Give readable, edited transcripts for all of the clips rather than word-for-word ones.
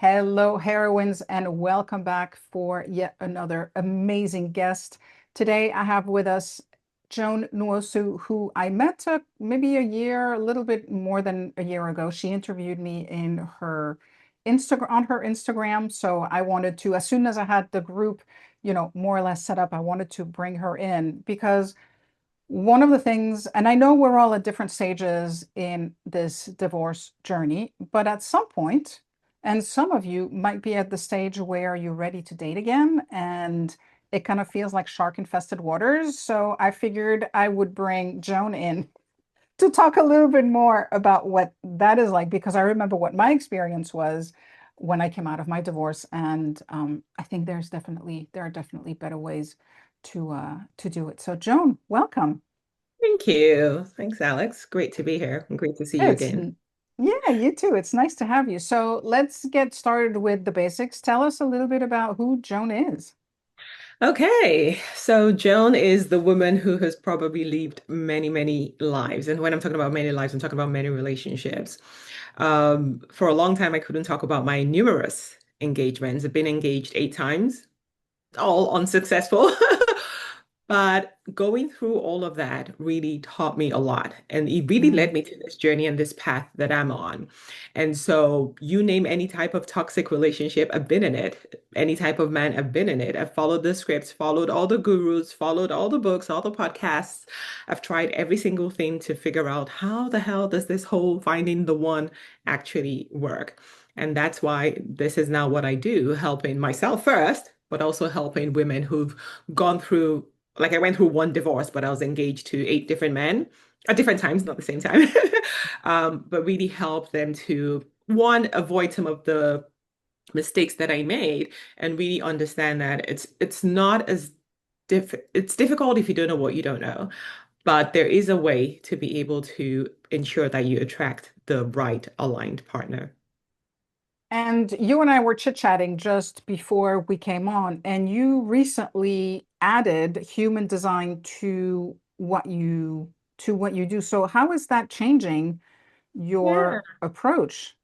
Hello, heroines, and welcome back for yet another amazing guest. Today, I have with us Joan Nwosu, who I met maybe a year, a little bit more than a year ago. She interviewed me in her Instagram. So I wanted to, as soon as I had the group, more or less set up, I wanted to bring her in because one of the things, and I know we're all at different stages in this divorce journey, but at some point, and some of you might be at the stage where you're ready to date again, and it kind of feels like shark-infested waters. So I figured I would bring Joan in to talk a little bit more about what that is like, because I remember what my experience was when I came out of my divorce, and I think there are definitely better ways to do it. So Joan, welcome. Thank you. Thanks, Alex. Great to be here and great to see you It's again. yeah, you too. It's nice to have you. So let's get started with the basics. Tell us a little bit about who Joan is. Okay, so Joan is the woman who has probably lived many, many lives. And when I'm talking about many lives, I'm talking about many relationships. For a long time, I couldn't talk about my numerous engagements. I've been engaged 8 times, all unsuccessful. But going through all of that really taught me a lot. And it really Mm. led me to this journey and this path that I'm on. And so, you name any type of toxic relationship, I've been in it. Any type of man, I've been in it. I've followed the scripts, followed all the gurus, followed all the books, all the podcasts. I've tried every single thing to figure out how the hell does this whole finding the one actually work. And that's why this is now what I do, helping myself first, but also helping women who've gone through, like I went through one divorce, but I was engaged to 8 different men at different times, not the same time. But really help them to one, avoid some of the mistakes that I made and really understand that it's not as it's difficult if you don't know what you don't know. But there is a way to be able to ensure that you attract the right aligned partner. And you and I were chit-chatting just before we came on, and you recently added human design to what you do. So how is that changing Yeah. your approach?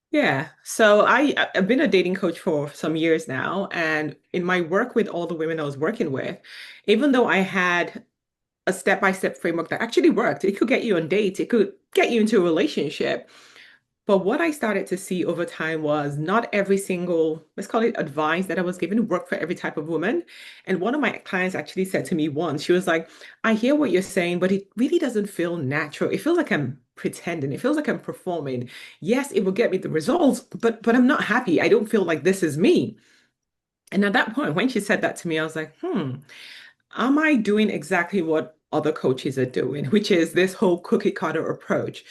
Yeah. So I've been a dating coach for some years now, and in my work with all the women I was working with, even though I had a step-by-step framework that actually worked, it could get you on dates, it could get you into a relationship. But what I started to see over time was not every single, let's call it advice that I was given worked for every type of woman. And one of my clients actually said to me once, she was like, I hear what you're saying, but it really doesn't feel natural. It feels like I'm pretending. It feels like I'm performing. Yes, it will get me the results, but I'm not happy. I don't feel like this is me. And at that point, when she said that to me, I was like, am I doing exactly what other coaches are doing, which is this whole cookie cutter approach?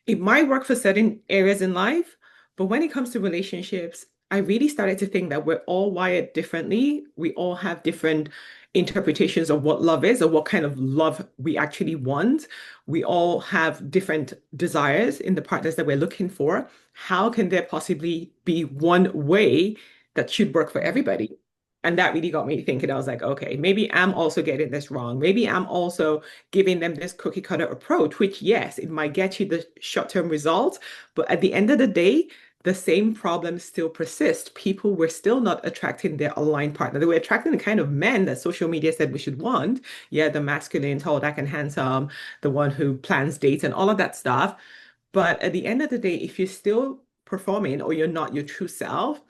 It might work for certain areas in life, but when it comes to relationships, I really started to think that we're all wired differently. We all have different interpretations of what love is or what kind of love we actually want. We all have different desires in the partners that we're looking for. How can there possibly be one way that should work for everybody? And that really got me thinking. I was like, okay, maybe I'm also getting this wrong. Maybe I'm also giving them this cookie cutter approach, which, yes, it might get you the short-term results, but at the end of the day, the same problems still persist. People were still not attracting their aligned partner. They were attracting the kind of men that social media said we should want. Yeah, the masculine, tall, dark, and handsome, the one who plans dates and all of that stuff. But at the end of the day, if you're still performing or you're not your true self,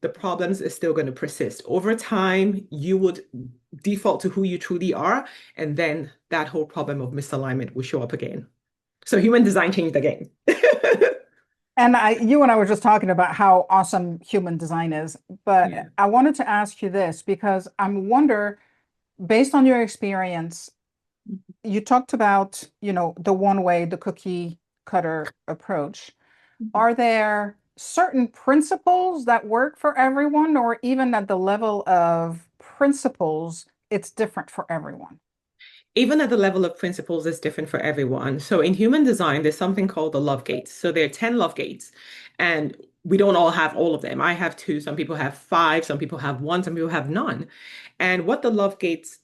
the problems is still going to persist. Over time, you would default to who you truly are, and then that whole problem of misalignment will show up again. So human design changed the game. And you and I were just talking about how awesome human design is, but Yeah. I wanted to ask you this because I'm wonder, based on your experience, you talked about, the one way, the cookie cutter approach. Are there certain principles that work for everyone, or even at the level of principles, it's different for everyone? Even at the level of principles is different for everyone. So in human design, there's something called the love gates. So there are 10 love gates, and we don't all have all of them. I have two, some people have five, some people have one, some people have none. And what the love gates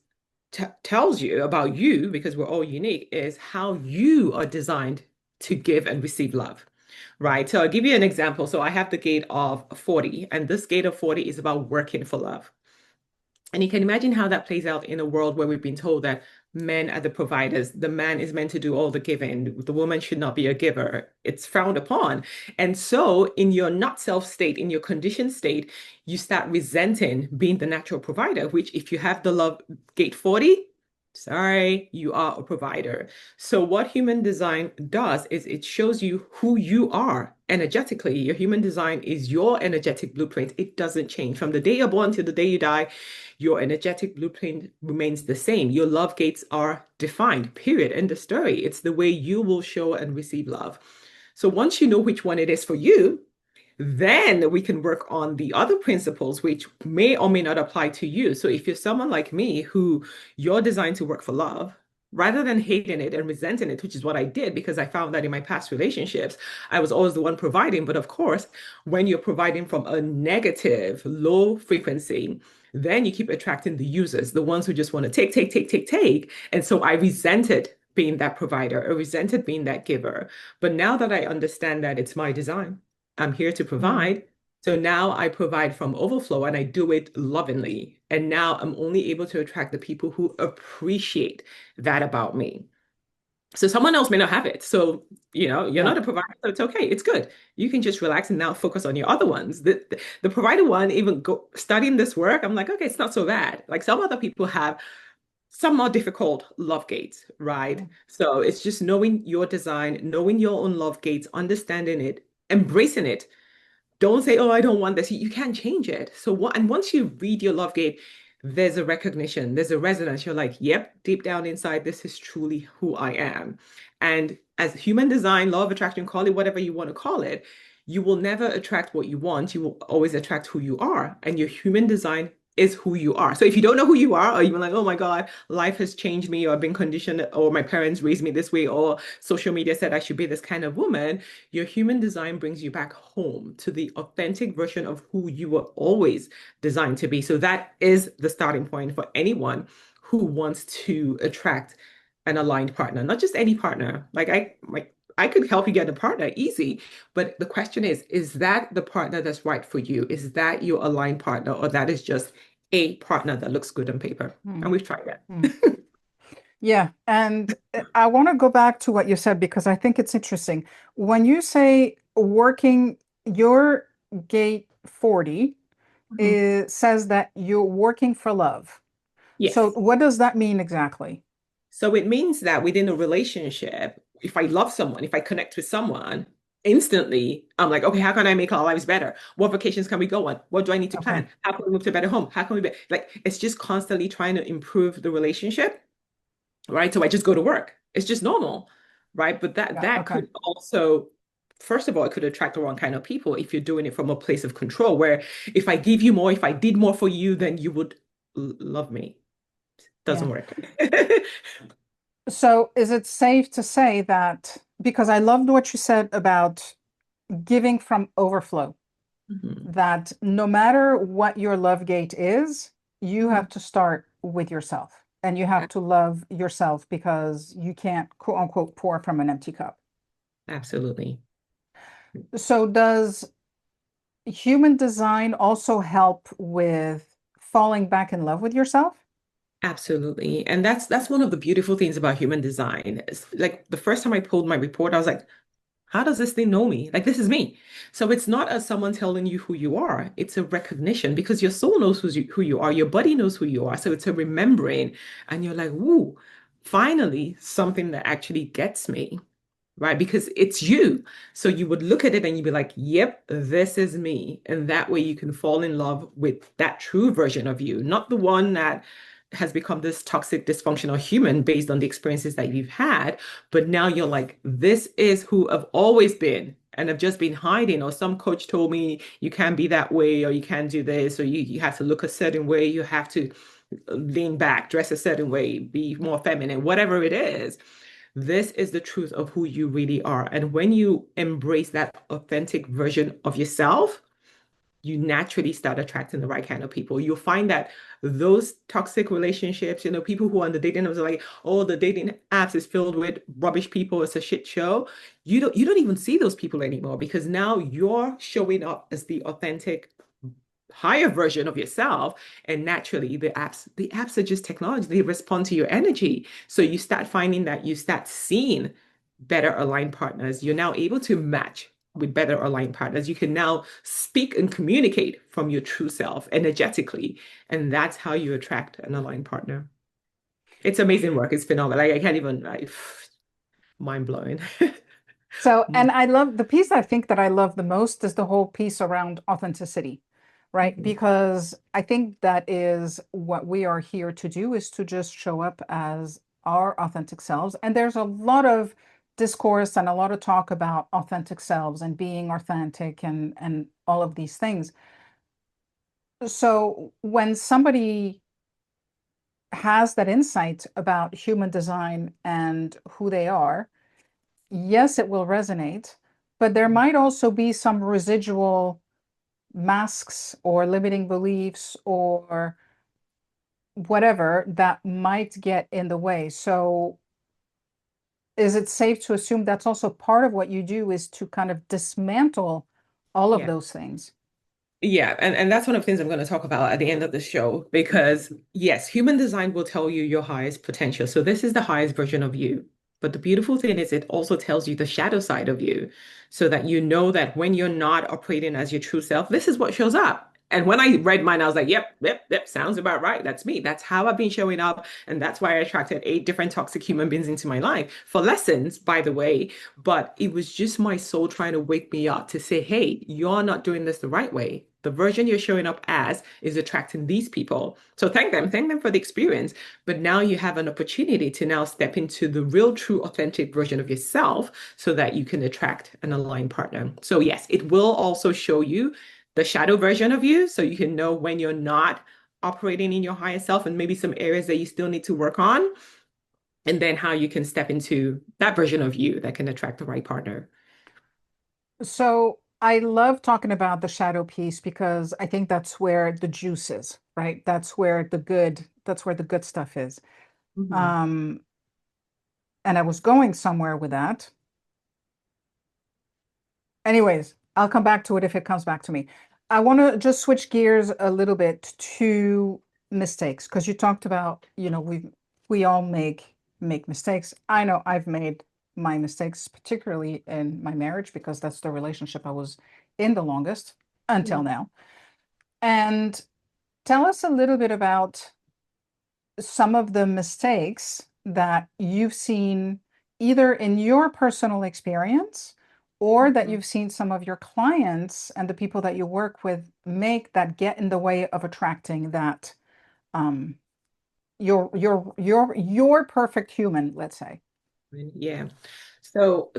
tells you about you, because we're all unique, is how you are designed to give and receive love. right? So I'll give you an example. So I have the gate of 40, and this gate of 40 is about working for love. And you can imagine how that plays out in a world where we've been told that men are the providers. The man is meant to do all the giving. The woman should not be a giver. It's frowned upon. And so, in your not self state, in your conditioned state, you start resenting being the natural provider, which, if you have the love gate 40, sorry, you are a provider. So, what human design does is it shows you who you are energetically. Your human design is your energetic blueprint. It doesn't change from the day you're born to the day you die. Your energetic blueprint remains the same. Your love gates are defined, period. End of story. It's the way you will show and receive love. So once you know which one it is for you, then we can work on the other principles, which may or may not apply to you. So if you're someone like me who you're designed to work for love, rather than hating it and resenting it, which is what I did because I found that in my past relationships, I was always the one providing. But of course, when you're providing from a negative, low frequency, then you keep attracting the users, the ones who just want to take, take, take, take, take. And so I resented being that provider, I resented being that giver. But now that I understand that it's my design, I'm here to Mm, provide. So now I provide from overflow and I do it lovingly. And now I'm only able to attract the people who appreciate that about me. So someone else may not have it. So, you're yeah. not a provider, so it's okay. It's good. You can just relax and now focus on your other ones. The provider one, even studying this work, I'm like, okay, it's not so bad. Like some other people have some more difficult love gates, right? Mm, So it's just knowing your design, knowing your own love gates, understanding it, embracing it. Don't say, oh, I don't want this. You can't change it. So what, and once you read your love gate, there's a recognition, there's a resonance. You're like, yep, deep down inside, this is truly who I am. And as human design, law of attraction, call it whatever you want to call it, you will never attract what you want. You will always attract who you are. And your human design is who you are. So if you don't know who you are, or you're like, oh my God, life has changed me, or I've been conditioned, or my parents raised me this way, or social media said I should be this kind of woman, your human design brings you back home to the authentic version of who you were always designed to be. So that is the starting point for anyone who wants to attract an aligned partner, not just any partner. I could help you get a partner easy, but the question is that the partner that's right for you? Is that your aligned partner, or that is just a partner that looks good on paper? And mm, we've tried that. mm. Yeah, and I want to go back to what you said because I think it's interesting. When you say working your gate 40, Mhm. it says that you're working for love. So Yes. what does that mean exactly? So it means that within a relationship, if I love someone, if I connect with someone, instantly I'm like, okay, how can I make our lives better? What vacations can we go on? What do I need to Okay. plan? How can we move to a better home? How can we be like, it's just constantly trying to improve the relationship, right? So I just go to work. It's just normal, right? But that Yeah, that okay. could also, first of all, it could attract the wrong kind of people if you're doing it from a place of control, where if I give you more, if I did more for you, then you would love me. Yeah. Doesn't work. So is it safe to say that because I loved what you said about giving from overflow, Mhm. that no matter what your love gate is, you Mhm. have to start with yourself and you have to love yourself because you can't quote unquote pour from an empty cup. Absolutely. So does human design also help with falling back in love with yourself? Absolutely. And that's one of the beautiful things about human design. It's like the first time I pulled my report, I was like, how does this thing know me? Like this is me. So it's not as someone telling you who you are. It's a recognition because your soul knows who you are. Your body knows who you are. So it's a remembering. And you're like, woo, finally something that actually gets me. Right? Because it's you. So you would look at it and you'd be like, yep, this is me. And that way you can fall in love with that true version of you, not the one that has become this toxic, dysfunctional human based on the experiences that you've had. But now you're like, this is who I've always been. And I've just been hiding, or some coach told me you can't be that way, or you can't do this, or you have to look a certain way, you have to lean back, dress a certain way, be more feminine, whatever it is. This is the truth of who you really are. And when you embrace that authentic version of yourself, you naturally start attracting the right kind of people. You'll find that those toxic relationships, people who are on the dating apps are like, oh, the dating apps is filled with rubbish people, it's a shit show. You don't even see those people anymore because now you're showing up as the authentic higher version of yourself, and naturally the apps are just technology. They respond to your energy, so you start finding that you start seeing better aligned partners. You're now able to match with better aligned partners. You can now speak and communicate from your true self energetically, and that's how you attract an aligned partner. It's amazing work. It's phenomenal. Like I can't even like mind blowing. So, and I love the piece I think that I love the most is the whole piece around authenticity, right? Mhm. Because I think that is what we are here to do is to just show up as our authentic selves. And there's a lot of discourse and a lot of talk about authentic selves and being authentic and all of these things. So when somebody has that insight about human design and who they are, yes, it will resonate, but there might also be some residual masks or limiting beliefs or whatever that might get in the way. So, is it safe to assume that's also part of what you do is to kind of dismantle all of Yeah. those things? Yeah, and that's one of the things I'm going to talk about at the end of the show because yes, human design will tell you your highest potential. So this is the highest version of you. But the beautiful thing is it also tells you the shadow side of you so that you know that when you're not operating as your true self, this is what shows up. And when I read mine, I was like, yep, yep, yep, sounds about right. That's me. That's how I've been showing up. And that's why I attracted 8 different toxic human beings into my life for lessons, by the way. But it was just my soul trying to wake me up to say, hey, you're not doing this the right way. The version you're showing up as is attracting these people. So thank them for the experience. But now you have an opportunity to now step into the real, true, authentic version of yourself so that you can attract an aligned partner. So, yes, it will also show you the shadow version of you so you can know when you're not operating in your higher self and maybe some areas that you still need to work on, and then how you can step into that version of you that can attract the right partner. So, I love talking about the shadow piece because I think that's where the juice is, right? That's where the good stuff is. Mhm. Um, and I was going somewhere with that. Anyways, I'll come back to it if it comes back to me. I want to just switch gears a little bit to mistakes because you talked about, we all make mistakes. I know I've made my mistakes, particularly in my marriage, because that's the relationship I was in the longest until now. And tell us a little bit about some of the mistakes that you've seen either in your personal experience or that Mhm. you've seen some of your clients and the people that you work with make that get in the way of attracting that um your perfect human, let's say. Yeah. So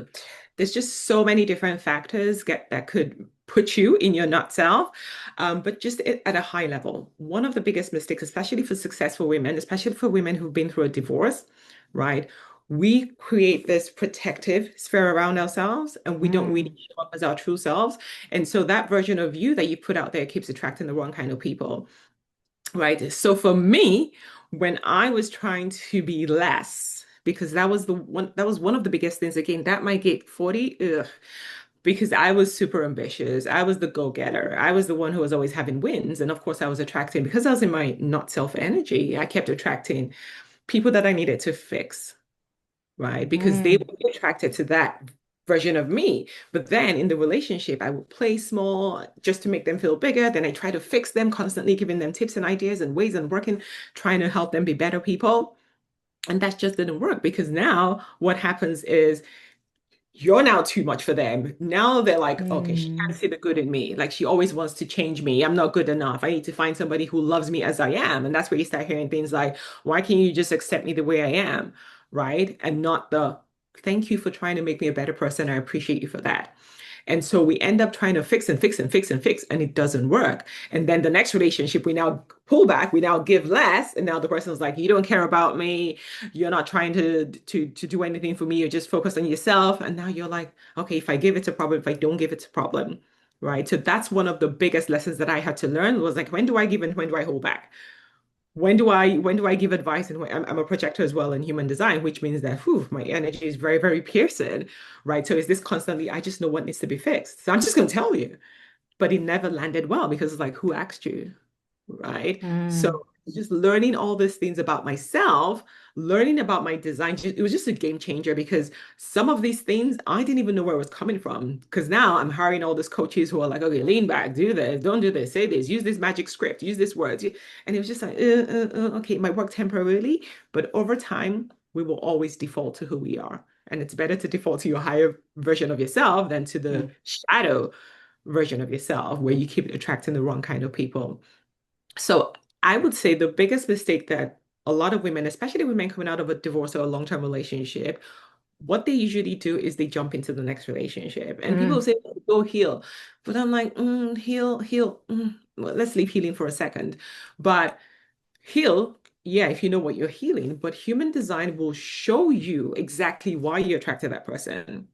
there's just so many different factors that could put you in your nut self. But just at a high level, one of the biggest mistakes, especially for successful women, especially for women who've been through a divorce, right? We create this protective sphere around ourselves and we don't really Mm, show up as our true selves. And so that version of you that you put out there keeps attracting the wrong kind of people. Right. So for me, when I was trying to be less, because that was one of the biggest things. Again, that might get 40, because I was super ambitious. I was the go-getter. I was the one who was always having wins. And of course, I was attracting, because I was in my not self energy, I kept attracting people that I needed to fix, right? Because they mm, would be attracted to that version of me. But then in the relationship, I would play small just to make them feel bigger. Then I try to fix them, constantly giving them tips and ideas and ways and working, trying to help them be better people. And that just didn't work because now what happens is you're now too much for them. Now they're like, okay, she mm, can't see the good in me. Like she always wants to change me. I'm not good enough. I need to find somebody who loves me as I am. And that's where you start hearing things like, why can't you just accept me the way I am? Right? And not the, thank you for trying to make me a better person. I appreciate you for that. And so we end up trying to fix and fix and fix and fix, and it doesn't work. And then the next relationship, we now pull back, we now give less, and now the person's like, "You don't care about me. You're not trying to do anything for me. You're just focused on yourself." And now you're like, "Okay, if I give, it's a problem. If I don't give, it's a problem." right? So that's one of the biggest lessons that I had to learn was like, when do I give and when do I hold back? When do I give advice? And I'm a projector as well in human design, which means that whew, my energy is very, very piercing, right? So is this constantly, I just know what needs to be fixed. So I'm just going to tell you. But it never landed well because it's like, who asked you? Right? So Mm, just learning all these things about myself, learning about my design, it was just a game changer because some of these things I didn't even know where it was coming from. Because now I'm hiring all these coaches who are like, okay, lean back, do this, don't do this, say this, use this magic script, use this word. And it was just like, okay, it might work temporarily, but over time, we will always default to who we are. And it's better to default to your higher version of yourself than to the mm, shadow version of yourself where you keep attracting the wrong kind of people. So I would say the biggest mistake that a lot of women, especially women coming out of a divorce or a long-term relationship, what they usually do is they jump into the next relationship. And people mm, say, "Oh, go heal." But I'm like, heal, heal. Well, let's leave healing for a second. But heal, yeah, if you know what you're healing, but human design will show you exactly why you attracted that person.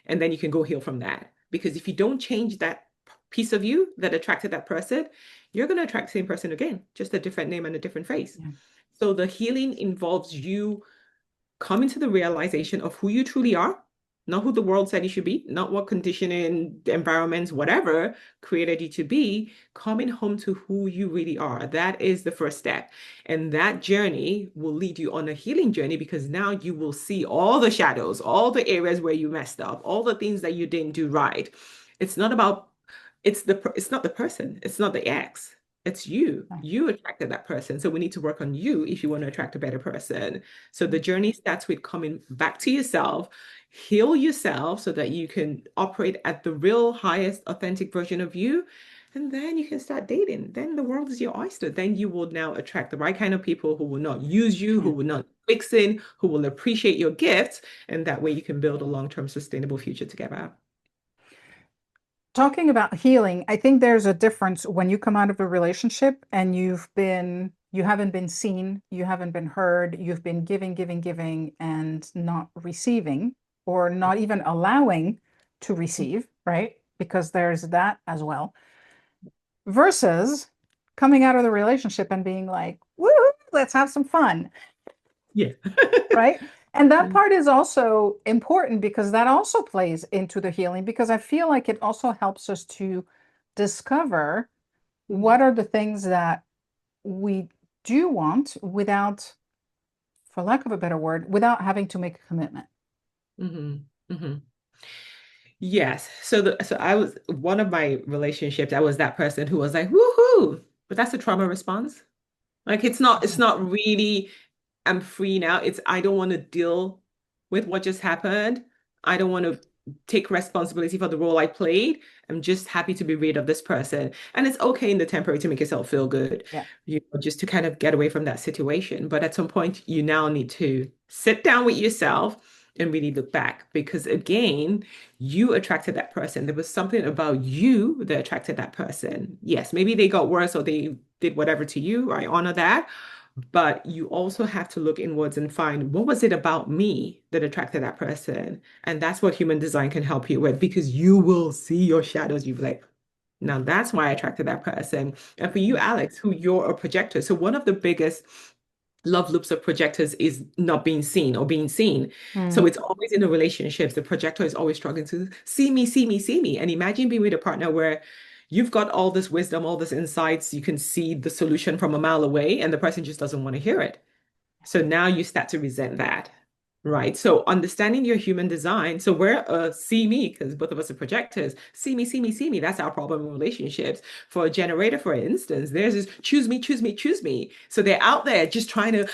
And then you can go heal from that. Because if you don't change that piece of you that attracted that person, you're going to attract the same person again, just a different name and a different face. yeah, So the healing involves you coming to the realization of who you truly are, not who the world said you should be, not what conditioning, environments, whatever created you to be, coming home to who you really are. That is the first step. And that journey will lead you on a healing journey because now you will see all the shadows, all the areas where you messed up, all the things that you didn't do right. It's not about it's not the person, it's not the ex. It's you. yeah, You attracted that person. So we need to work on you if you want to attract a better person. So the mm, journey starts with coming back to yourself, heal yourself so that you can operate at the real highest authentic version of you. And then you can start dating. Then the world is your oyster. Then you will now attract the right kind of people who will not use you, who yeah. will not fix in, who will appreciate your gifts. And that way you can build a long-term sustainable future together. Talking about healing, I think there's a difference when you come out of a relationship and you haven't been seen, you haven't been heard, you've been giving, giving, giving, and not receiving, or not even allowing to receive, right? Because there's that as well. Versus coming out of the relationship and being like, woo, let's have some fun, Yeah. right? And that part is also important because that also plays into the healing because I feel like it also helps us to discover what are the things that we do want without, for lack of a better word, without having to make a commitment. hmm hmm Yes. So I was one of my relationships, I was that person who was like, woohoo, but that's a trauma response. Like it's Mhm. not really I'm free now. It's I don't want to deal with what just happened. I don't want to take responsibility for the role I played. I'm just happy to be rid of this person. And it's okay in the temporary to make yourself feel good, Yeah. just to kind of get away from that situation. But at some point, you now need to sit down with yourself and really look back because again, you attracted that person. There was something about you that attracted that person. Yes, maybe they got worse or they did whatever to you. I honor that. But you also have to look inwards and find what was it about me that attracted that person? And that's what human design can help you with because you will see your shadows. You'll be like, now that's why I attracted that person. And for you, Alex, who you're a projector. So one of the biggest love loops of projectors is not being seen or being seen. So Mm. it's always in the relationships, the projector is always struggling to see me, see me, see me. And imagine being with a partner where you've got all this wisdom, all this insights, you can see the solution from a mile away, and the person just doesn't want to hear it. So now you start to resent that, right? So understanding your human design. So we're see me, because both of us are projectors. See me, see me, see me. That's our problem in relationships. For a generator, for instance, there's this choose me, choose me, choose me. So they're out there just trying to,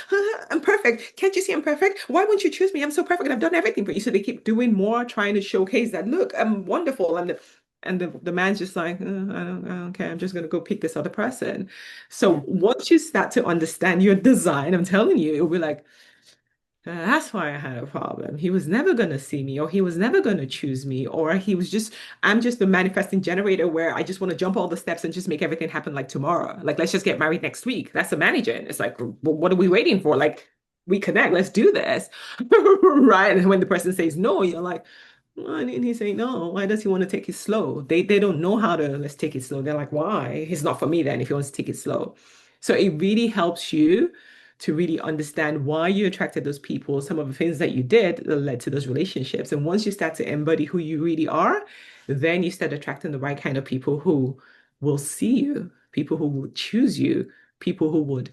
I'm perfect. Can't you see I'm perfect? Why won't you choose me? I'm so perfect and I've done everything for you. So they keep doing more, trying to showcase that, look, I'm wonderful. And the man's just like, I don't care. I'm just gonna go pick this other person. Yeah. So once you start to understand your design, I'm telling you, it'll be like, that's why I had a problem. He was never gonna see me, or he was never gonna choose me, or I'm just the manifesting generator where I just want to jump all the steps and just make everything happen like tomorrow. Like, let's just get married next week. That's the manager. And it's like, well, what are we waiting for? Like, we connect, let's do this. Right. And when the person says no, you're like, And he's saying, no, why does he want to take it slow? They don't know how to let's take it slow. They're like, why? He's not for me then if he wants to take it slow. So it really helps you to really understand why you attracted those people, some of the things that you did that led to those relationships. And once you start to embody who you really are, then you start attracting the right kind of people who will see you, people who will choose you, people who would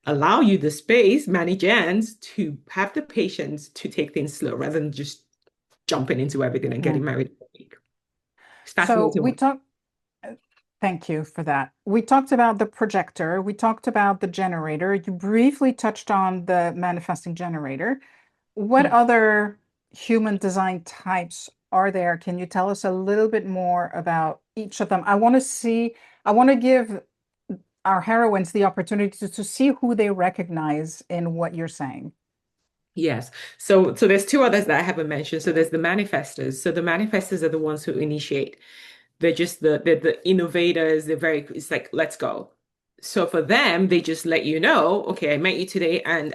allow you the space, manage ends, to have the patience to take things slow rather than just jumping into everything and getting Mm. married in a week. It's So fascinating we one. talked, thank you for that. We talked about the projector, we talked about the generator. You briefly touched on the manifesting generator. What Mm. other human design types are there? Can you tell us a little bit more about each of them? I want to give our heroines the opportunity to see who they recognize in what you're saying. Yes. So there's two others that I haven't mentioned. So there's the manifestors. So the manifestors are the ones who initiate. They're just the innovators. They're very, it's like, let's go. So for them, they just let you know, okay, I met you today and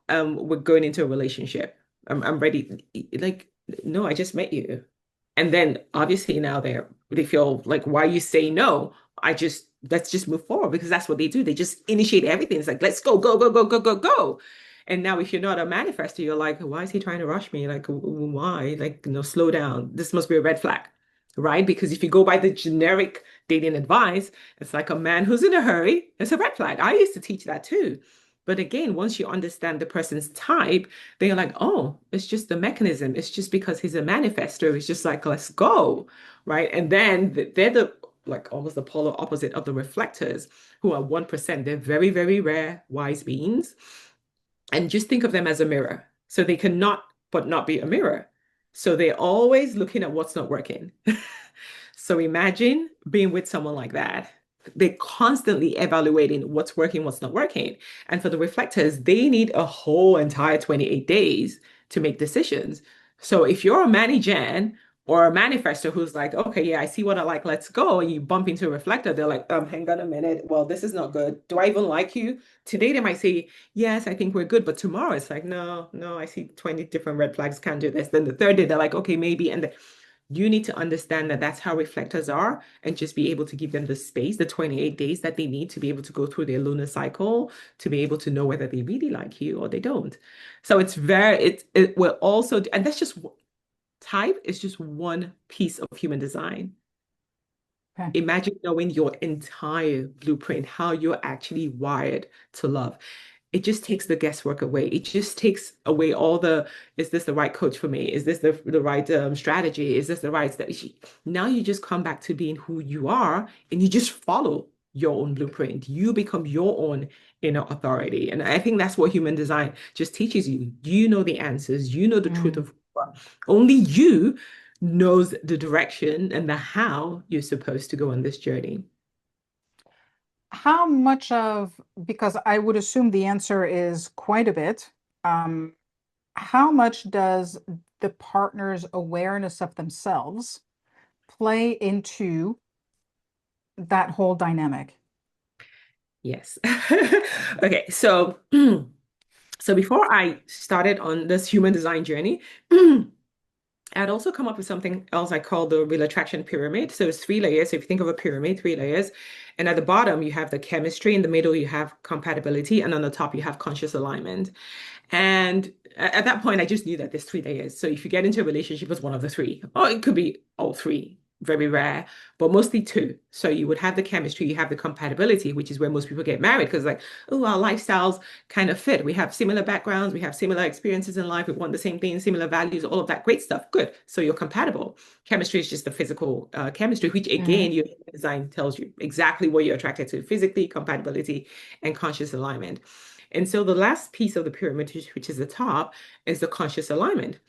we're going into a relationship. I'm ready. Like, no, I just met you. And then obviously now they feel like, why you say no? Let's just move forward because that's what they do. They just initiate everything. It's like, let's go, go, go, go, go, go, go. And now if you're not a manifestor, you're like, why is he trying to rush me? Like, why? Like, slow down. This must be a red flag, right? Because if you go by the generic dating advice, it's like a man who's in a hurry. It's a red flag. I used to teach that too. But again, once you understand the person's type, they're like, oh, it's just the mechanism. It's just because he's a manifester. It's just like, let's go. Right. And then they're the like almost the polar opposite of the reflectors who are 1%. They're very, very rare wise beings. And just think of them as a mirror. So they cannot but not be a mirror. So they're always looking at what's not working. So imagine being with someone like that. They're constantly evaluating what's working, what's not working. And for the reflectors, they need a whole entire 28 days to make decisions. So if you're a manager or a manifestor who's like, okay, yeah, I see what I like, let's go, and you bump into a reflector, they're like, hang on a minute. Well, this is not good. Do I even like you? Today they might say, yes, I think we're good. But tomorrow it's like, no, no, I see 20 different red flags, can't do this. Then the third day they're like, okay, maybe. And you need to understand that that's how reflectors are and just be able to give them the space, the 28 days that they need to be able to go through their lunar cycle to be able to know whether they really like you or they don't. So it will also, and that's just type is just one piece of human design. Okay. Imagine knowing your entire blueprint, how you're actually wired to love. It just takes the guesswork away. It just takes away all the, is this the right coach for me? Is this the right strategy? Is this the right step? Now you just come back to being who you are and you just follow your own blueprint. You become your own inner authority. And I think that's what human design just teaches you. You know the answers. You know the truth Mm. of who you are. Only you knows the direction and the how you're supposed to go on this journey. How much of, because I would assume the answer is quite a bit, um, how much does the partner's awareness of themselves play into that whole dynamic? Yes. Okay, so so before I started on this human design journey, I'd also come up with something else I call the real attraction pyramid. So it's three layers. So if you think of a pyramid, three layers. And at the bottom, you have the chemistry. In the middle, you have compatibility. And on the top, you have conscious alignment. And at that point, I just knew that there's three layers. So if you get into a relationship with one of the three, or it could be all three, very rare, but mostly two. So you would have the chemistry, you have the compatibility, which is where most people get married because, like, oh, our lifestyles kind of fit. We have similar backgrounds, we have similar experiences in life, we want the same things, similar values, all of that great stuff. Good. So you're compatible. Chemistry is just the physical chemistry, which Mhm. again, your design tells you exactly what you're attracted to physically, compatibility, and conscious alignment. And so the last piece of the pyramid, which is the top, is the conscious alignment.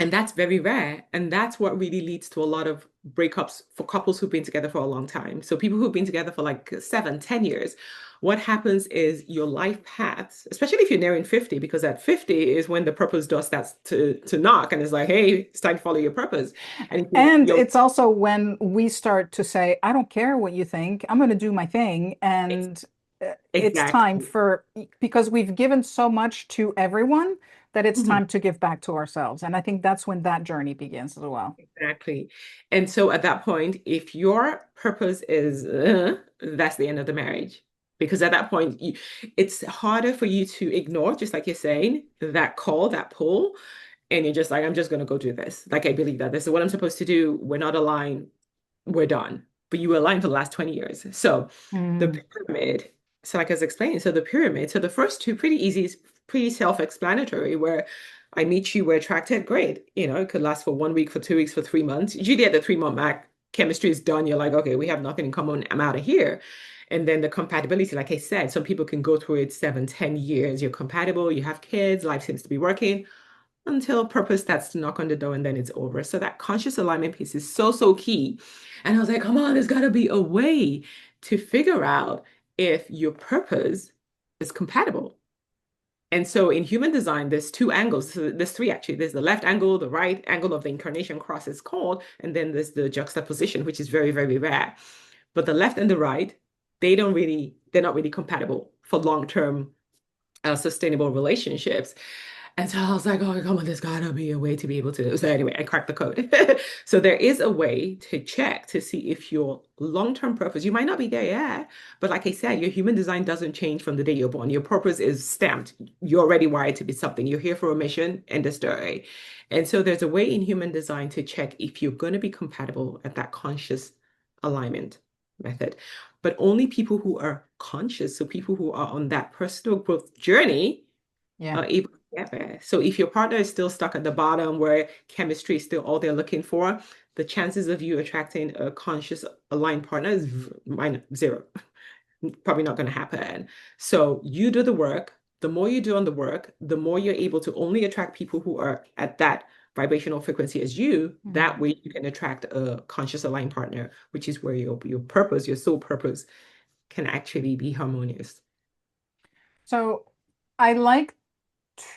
And that's very rare. And that's what really leads to a lot of breakups for couples who've been together for a long time. So people who've been together for like 7, 10 years, what happens is your life paths, especially if you're nearing 50, because at 50 is when the purpose door starts to knock and it's like, hey, it's time to follow your purpose. And if And you're it's also when we start to say, I don't care what you think, I'm going to do my thing. And It's time Exactly. for, because we've given so much to everyone that it's Mhm. time to give back to ourselves. And I think that's when that journey begins as well. Exactly. And so at that point, if your purpose is, that's the end of the marriage. Because at that point, it's harder for you to ignore, just like you're saying, that call, that pull. And you're just like, I'm just going to go do this. Like, I believe that this is what I'm supposed to do. We're not aligned. We're done. But you were aligned for the last 20 years. So the Mm, pyramid, so like I was explaining, so the pyramid, so the first two pretty easy, pretty self-explanatory, where I meet you, we're attracted, great. It could last for 1 week, for 2 weeks, for 3 months. Usually at the 3 month mark, chemistry is done. You're like, okay, we have nothing in common. I'm out of here. And then the compatibility, like I said, some people can go through it 7, 10 years. You're compatible, you have kids, life seems to be working until purpose starts to knock on the door and then it's over. So that conscious alignment piece is so, so key. And I was like, come on, there's got to be a way to figure out if your purpose is compatible. And so in human design, there's two angles. So there's three actually. There's the left angle, the right angle of the incarnation cross is called, and then there's the juxtaposition, which is very, very rare. But the left and the right, they're not really compatible for long-term sustainable relationships. And so I was like, oh, come on, there's gotta be a way to be able to. So anyway, I cracked the code. So there is a way to check to see if your long-term purpose, you might not be there yet, but like I said, your human design doesn't change from the day you're born. Your purpose is stamped. You're already wired to be something. You're here for a mission, end of story. And so there's a way in human design to check if you're going to be compatible at that conscious alignment method. But only people who are conscious, so people who are on that personal growth journey, yeah. are able to get there. So if your partner is still stuck at the bottom where chemistry is still all they're looking for, the chances of you attracting a conscious aligned partner is minus zero. Probably not going to happen. So you do the work. The more you do on the work, the more you're able to only attract people who are at that vibrational frequency as you. That Mm. way you can attract a conscious aligned partner, which is where your purpose, your soul purpose can actually be harmonious. So I like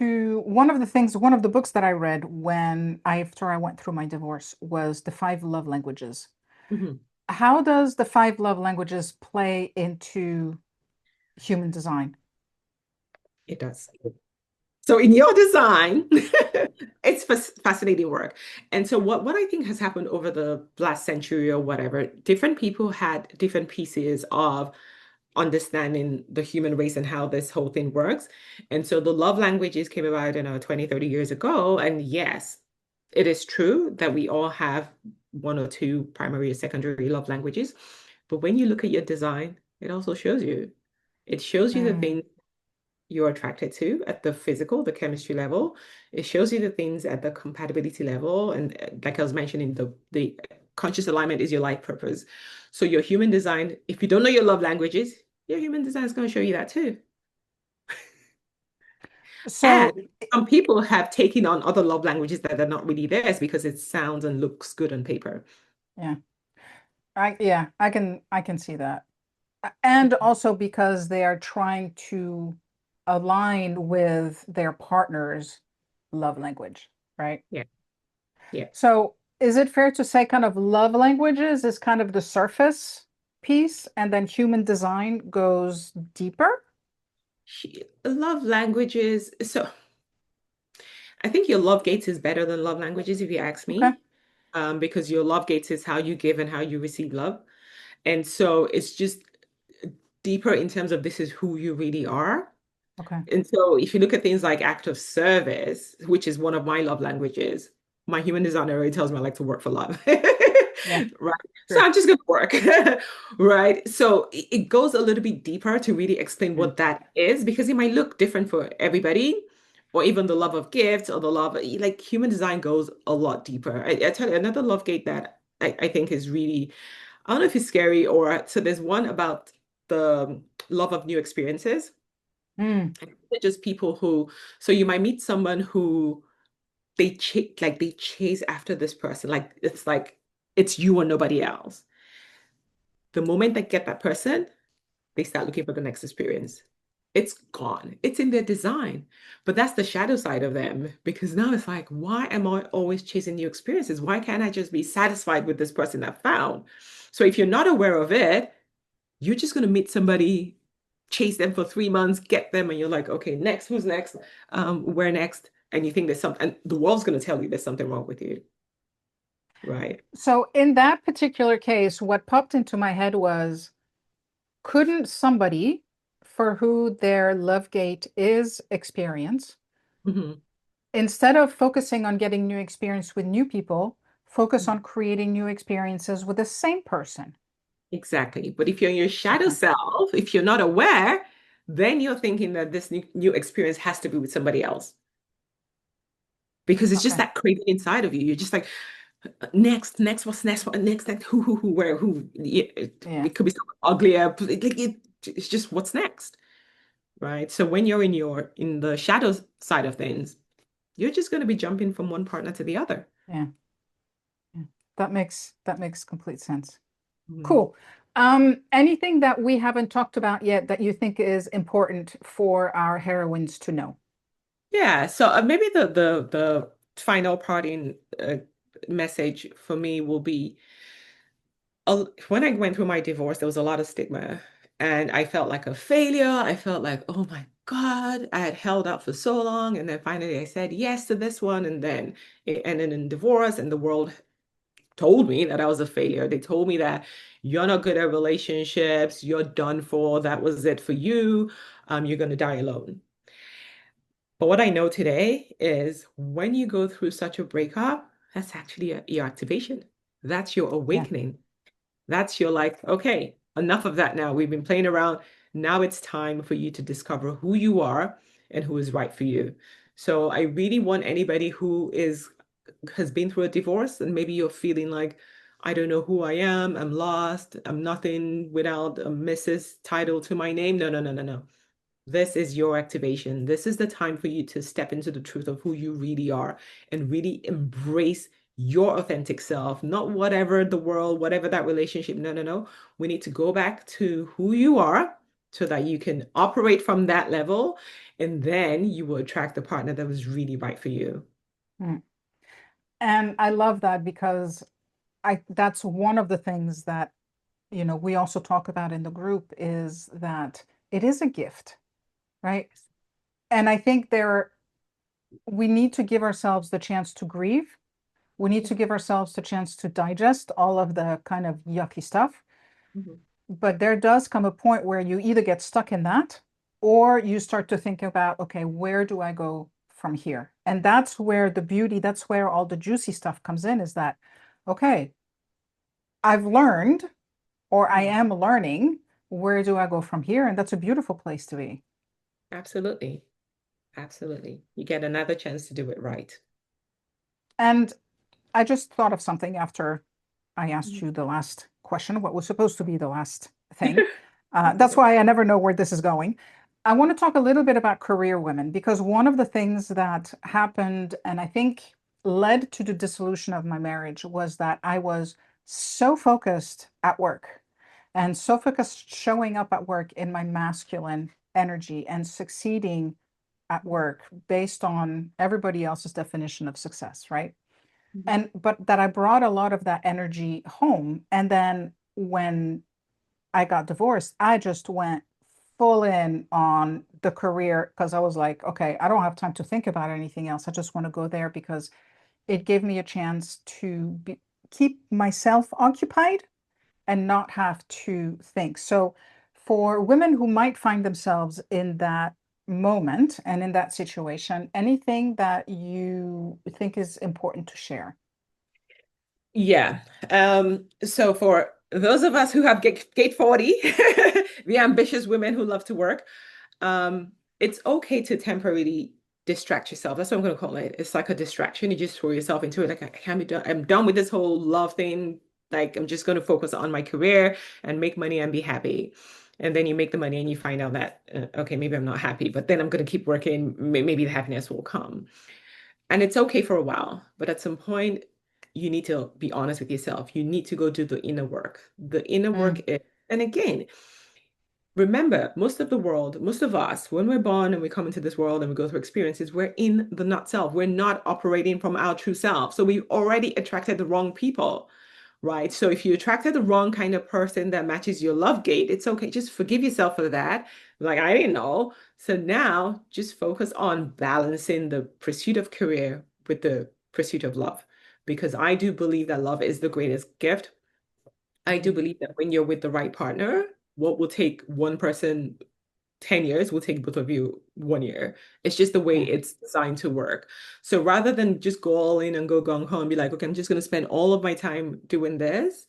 one of the things, one of the books that I read after I went through my divorce was The Five Love Languages. Mhm. How does the five love languages play into human design? It does. So in your design, it's fascinating work. And so what I think has happened over the last century or whatever, different people had different pieces of understanding the human race and how this whole thing works. And so the love languages came about, 20, 30 years ago. And yes, it is true that we all have one or two primary or secondary love languages. But when you look at your design, it also shows you. It shows you the Mm. things you're attracted to at the physical, the chemistry level. It shows you the things at the compatibility level. And like I was mentioning, the conscious alignment is your life purpose. So your human design, if you don't know your love languages, your human design is going to show you that too. And So, some people have taken on other love languages that are not really theirs because it sounds and looks good on paper. yeah, I can see that. And also because they are trying to align with their partner's love language, right? Yeah, yeah. So is it fair to say kind of love languages is kind of the surface piece and then human design goes deeper? Love languages. So I think your love gates is better than love languages, if you ask Okay. me, because your love gates is how you give and how you receive love. And so it's just deeper in terms of this is who you really are. Okay. And so if you look at things like act of service, which is one of my love languages, my human designer already tells me I like to work for love. Yeah, Right. So true. I'm just going to work. Right. So it goes a little bit deeper to really explain Yeah. what that is because it might look different for everybody, or even the love of gifts or the love, like human design goes a lot deeper. I tell you, another love gate that I think is really, I don't know if it's scary or so there's one about the love of new experiences. Mm. And they're just people who, so you might meet someone who they chase after this person. Like it's you or nobody else. The moment they get that person, they start looking for the next experience. It's gone. It's in their design. But that's the shadow side of them because now it's like, why am I always chasing new experiences? Why can't I just be satisfied with this person I found? So if you're not aware of it, you're just going to meet somebody. chase them for 3 months, get them, and you're like, okay, next, who's next? Where next? And you think there's something, and the world's going to tell you there's something wrong with you, right? So in that particular case, what popped into my head was, couldn't somebody for who their love gate is experience, Mhm. instead of focusing on getting new experience with new people, focus on creating new experiences with the same person? Exactly. But if you're in your shadow Okay. self, if you're not aware, then you're thinking that this new experience has to be with somebody else because it's just Okay. that craving inside of you. You're just like, next, next, what's next? What next? Next, who, where, who? Yeah, Yeah. it could be something uglier. But it's just what's next, right? So when you're in the shadow side of things, you're just going to be jumping from one partner to the other. Yeah. Yeah. That makes complete sense. Mhm. Cool. Anything that we haven't talked about yet that you think is important for our heroines to know? Yeah. So maybe the final parting message for me will be when I went through my divorce, there was a lot of stigma, and I felt like a failure. I felt like, oh my God, I had held out for so long, and then finally I said yes to this one, and then it ended in divorce, and the world told me that I was a failure. They told me that you're not good at relationships, you're done for, that was it for you, you're gonna die alone. But what I know today is when you go through such a breakup, that's actually your activation. That's your Yeah. awakening. That's your like, okay, enough of that now. We've been playing around. Now it's time for you to discover who you are and who is right for you. So I really want anybody who has been through a divorce and maybe you're feeling like, I don't know who I am. I'm lost. I'm nothing without a Mrs. title to my name. No, no, no, no, no. This is your activation. This is the time for you to step into the truth of who you really are and really embrace your authentic self, not whatever the world, whatever that relationship. No, no, no. We need to go back to who you are so that you can operate from that level. And then you will attract the partner that was really right for you. Mm. And I love that because I that's one of the things that, we also talk about in the group is that it is a gift, right? And I think we need to give ourselves the chance to grieve. We need to give ourselves the chance to digest all of the kind of yucky stuff. Mhm. But there does come a point where you either get stuck in that or you start to think about, okay, where do I go from here? And that's where the beauty, that's where all the juicy stuff comes in, is that, okay, I've learned or I Mhm. am learning, where do I go from here? And that's a beautiful place to be. Absolutely. Absolutely. You get another chance to do it right. And I just thought of something after I asked Mhm. you the last question, what was supposed to be the last thing. That's That's okay. why I never know where this is going. I want to talk a little bit about career women because one of the things that happened and I think led to the dissolution of my marriage was that I was so focused at work and so focused showing up at work in my masculine energy and succeeding at work based on everybody else's definition of success, right? Mhm. And but that I brought a lot of that energy home. And then when I got divorced, I just went full in on the career because I was like, okay, I don't have time to think about anything else. I just want to go there because it gave me a chance to keep myself occupied and not have to think. So, for women who might find themselves in that moment and in that situation, anything that you think is important to share? Yeah. So for those of us who have gate 40, the ambitious women who love to work, it's okay to temporarily distract yourself. That's what I'm going to call it. It's like a distraction. You just throw yourself into it. Like, I can't be done. I'm done with this whole love thing. Like, I'm just going to focus on my career and make money and be happy. And then you make the money and you find out that, okay, maybe I'm not happy, but then I'm going to keep working. Maybe the happiness will come. And it's okay for a while, but at some point, you need to be honest with yourself. You need to go do the inner work. The inner work Mm, is, and again, remember, most of the world, most of us, when we're born and we come into this world and we go through experiences, we're in the not self. We're not operating from our true self. So we already attracted the wrong people. right? So if you attracted the wrong kind of person that matches your love gate, it's okay. Just forgive yourself for that. Like, I didn't know. So now just focus on balancing the pursuit of career with the pursuit of love. Because I do believe that love is the greatest gift. I do Mhm. believe that when you're with the right partner, what will take one person 10 years will take both of you 1 year. It's just the way Yeah. it's designed to work. So rather than just go all in and go gung ho and be like, okay, I'm just going to spend all of my time doing this,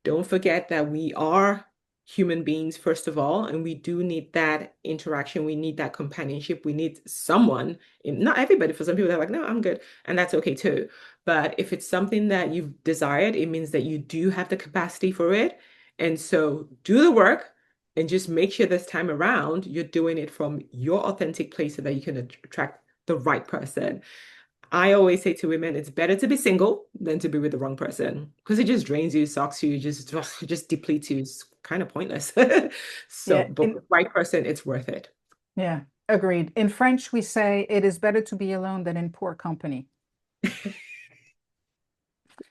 don't forget that we are human beings, first of all, and we do need that interaction. We need that companionship. We need someone, not everybody, for some people, they're like, no, I'm good. And that's okay too. But if it's something that you've desired, it means that you do have the capacity for it. And so do the work and just make sure this time around you're doing it from your authentic place so that you can attract the right person. I always say to women, it's better to be single than to be with the wrong person because it just drains you, sucks you, just ugh, it just depletes you. It's kind of pointless. So, Yeah. but with the right person, it's worth it. Yeah. Agreed. In French, we say it is better to be alone than in poor company. Yeah.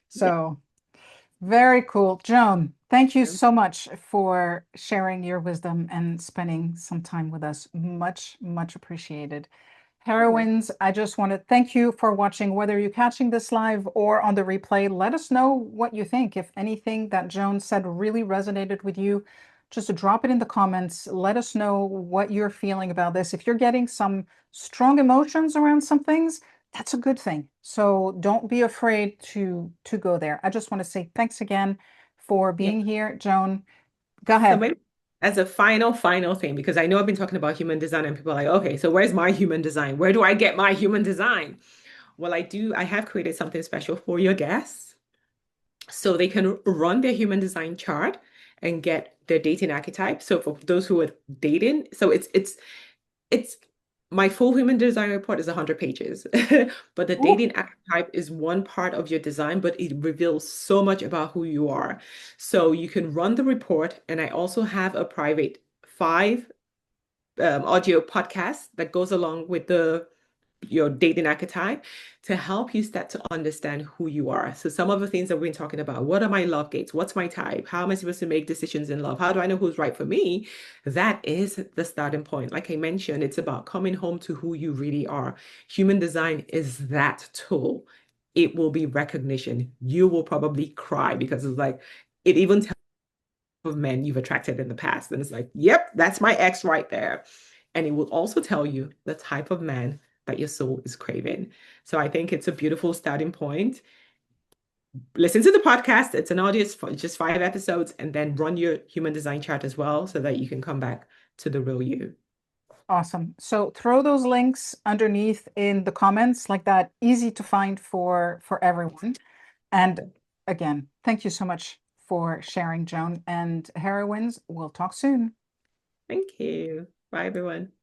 So very cool. Joan, thank you so much for sharing your wisdom and spending some time with us. Much, much appreciated. Sure. Heroines, I just want to thank you for watching. Whether you're catching this live or on the replay, let us know what you think. If anything that Joan said really resonated with you, just drop it in the comments. Let us know what you're feeling about this. If you're getting some strong emotions around some things, that's a good thing. So don't be afraid to go there. I just want to say thanks again for Yeah. being here, Joan. Go So ahead. maybe as a final thing, because I know I've been talking about human design and people are like, okay, so where's my human design? Where do I get my human design? Well, I have created something special for your guests. So they can run their human design chart and get their dating archetype. So for those who are dating, so it's my full human design report is 100 pages, but the Ooh, dating archetype is one part of your design, but it reveals so much about who you are. So you can run the report, and I also have a private five audio podcast that goes along with the your dating archetype to help you start to understand who you are. So some of the things that we've been talking about, what are my love gates? What's my type? How am I supposed to make decisions in love? How do I know who's right for me? That is the starting point. Like I mentioned, it's about coming home to who you really are. Human design is that tool. It will be recognition. You will probably cry because it's like it even tells of men you've attracted in the past. And it's like, yep, that's my ex right there. And it will also tell you the type of man that your soul is craving. So I think it's a beautiful starting point. Listen to the podcast. It's an audio, it's just 5 episodes, and then run your human design chart as well so that you can come back to the real you. awesome. So throw those links underneath in the comments like that, easy to find for everyone. And again, thank you so much for sharing, Joan. And heroines, we'll talk soon. Thank you. Bye, everyone.